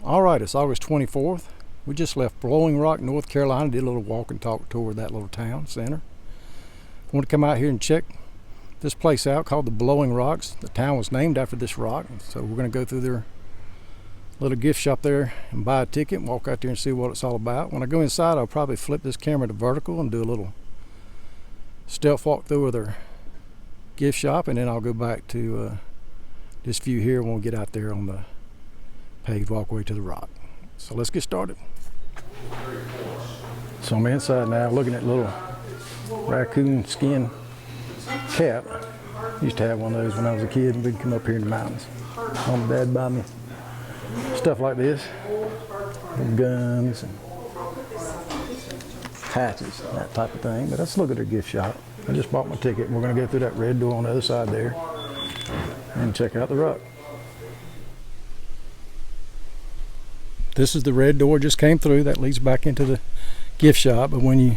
All right, it's August 24th. We just left Blowing Rock, North Carolina, did a little walk and talk tour of that little town center. I want to come out here and check this place out called the Blowing Rocks. The town was named after this rock, so we're going to go through their little gift shop there and buy a ticket and walk out there and see what it's all about. When I go inside, I'll probably flip this camera to vertical and do a little stealth walk through of their gift shop, and then I'll go back to this view here when we get out there on the paved walkway to the rock. So let's get started. So I'm inside now looking at little raccoon skin cap. Used to have one of those when I was a kid, and we'd come up here in the mountains. Mom and Dad buy me stuff like this, guns and hatchets, that type of thing. But let's look at their gift shop. I just bought my ticket, and we're going to go through that red door on the other side there and check out the rock. This is the red door, just came through, that leads back into the gift shop. But when you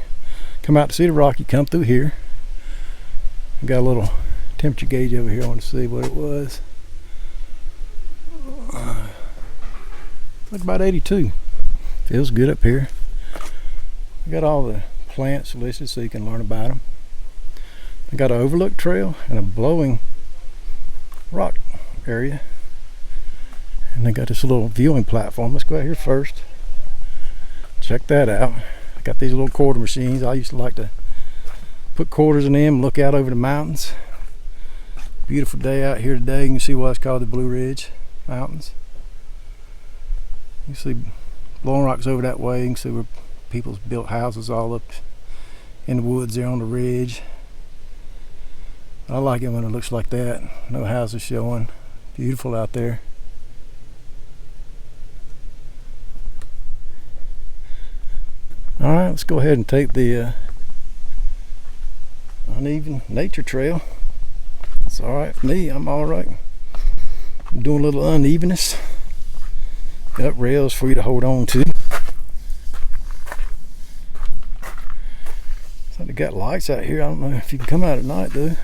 come out to see the rock, you come through here. I got a little temperature gauge over here. I want to see what it was. Look, about 82. Feels good up here. I got all the plants listed so you can learn about them. I got an overlook trail and a blowing rock area. And they got this little viewing platform. Let's go out here first. Check that out. I got these little quarter machines. I used to like to put quarters in them and look out over the mountains. Beautiful day out here today. You can see what's called the Blue Ridge Mountains. You see Blowing Rock's over that way. You can see where people's built houses all up in the woods there on the ridge. I like it when it looks like that. No houses showing. Beautiful out there. All right, let's go ahead and take the uneven nature trail. It's all right for me. I'm all right. I'm doing a little unevenness. Got rails for you to hold on to. So they got lights out here. I don't know if you can come out at night though.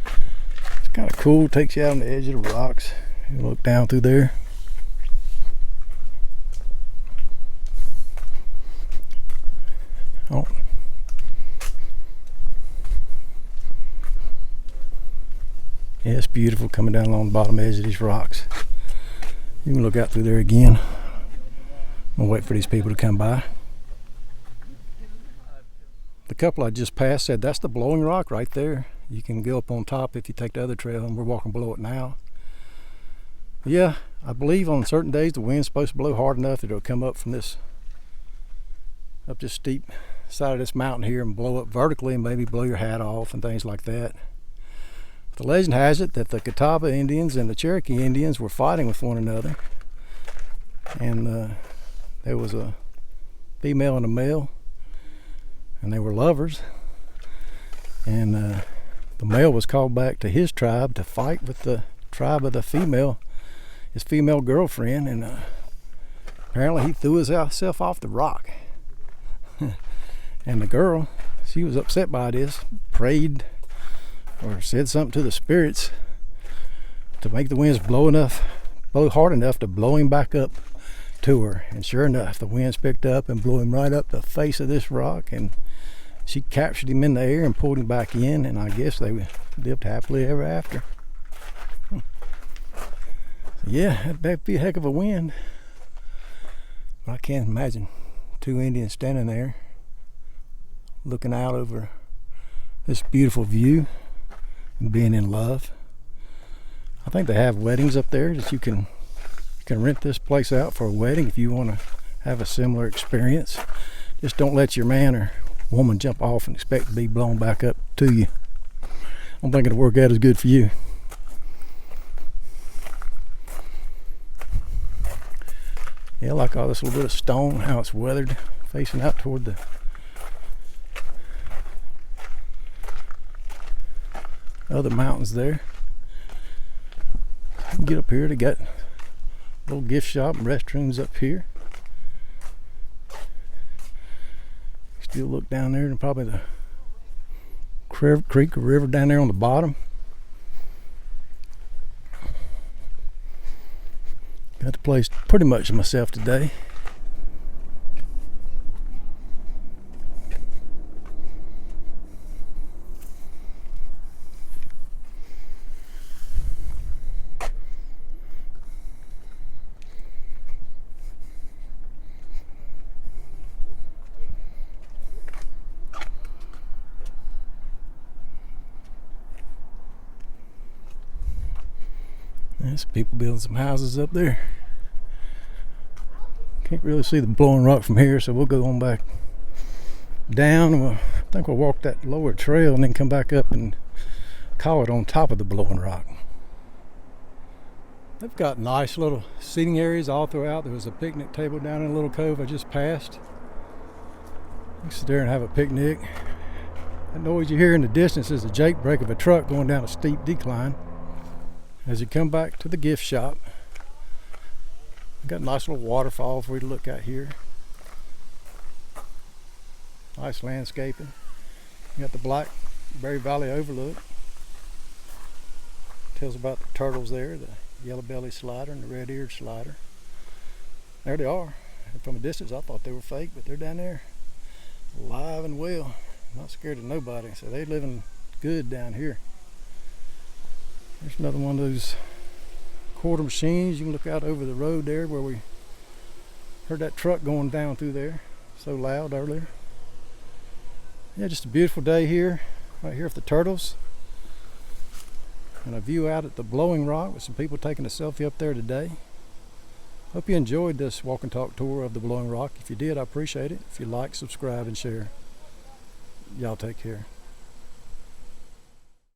It's kind of cool. Takes you out on the edge of the rocks. You look down through there. Oh. Yeah, it's beautiful coming down along the bottom edge of these rocks. You can look out through there again. I'm gonna wait for these people to come by. The couple I just passed said that's the Blowing Rock right there. You can go up on top if you take the other trail, and we're walking below it now. But yeah, I believe on certain days the wind's supposed to blow hard enough that it'll come up from this steep side of this mountain here and blow up vertically and maybe blow your hat off and things like that. The legend has it that the Catawba Indians and the Cherokee Indians were fighting with one another, and there was a female and a male, and they were lovers, and the male was called back to his tribe to fight with the tribe of the female, his female girlfriend, and apparently he threw himself off the rock. And the girl, she was upset by this, prayed or said something to the spirits to make the winds blow hard enough to blow him back up to her. And sure enough, the winds picked up and blew him right up the face of this rock, and she captured him in the air and pulled him back in, and I guess they lived happily ever after. So yeah, that'd be a heck of a wind. I can't imagine two Indians standing there looking out over this beautiful view and being in love. I think they have weddings up there that you can rent this place out for a wedding if you want to have a similar experience. Just don't let your man or woman jump off and expect to be blown back up to you. I don't think it'll work out as good for you. Yeah, I like all this little bit of stone, how it's weathered, facing out toward the other mountains there. You can get up here. They got a little gift shop and restrooms up here. Still look down there, and probably the creek or river down there on the bottom. Got the place pretty much to myself today. There's people building some houses up there. Can't really see the Blowing Rock from here, so we'll go on back down. I think we'll walk that lower trail and then come back up and call it on top of the Blowing Rock. They've got nice little seating areas all throughout. There was a picnic table down in a little cove I just passed. You can sit there and have a picnic. That noise you hear in the distance is the jake brake of a truck going down a steep decline. As you come back to the gift shop, we've got a nice little waterfall for you to look at here. Nice landscaping. You got the Blackberry Valley overlook. Tells about the turtles there, the yellow-bellied slider and the red-eared slider. There they are. And from a distance I thought they were fake, but they're down there alive and well. Not scared of nobody, so they're living good down here. There's another one of those quarter machines. You can look out over the road there where we heard that truck going down through there so loud earlier. Yeah, just a beautiful day here, right here with the turtles. And a view out at the Blowing Rock with some people taking a selfie up there today. Hope you enjoyed this walk and talk tour of the Blowing Rock. If you did, I appreciate it. If you like, subscribe, and share. Y'all take care.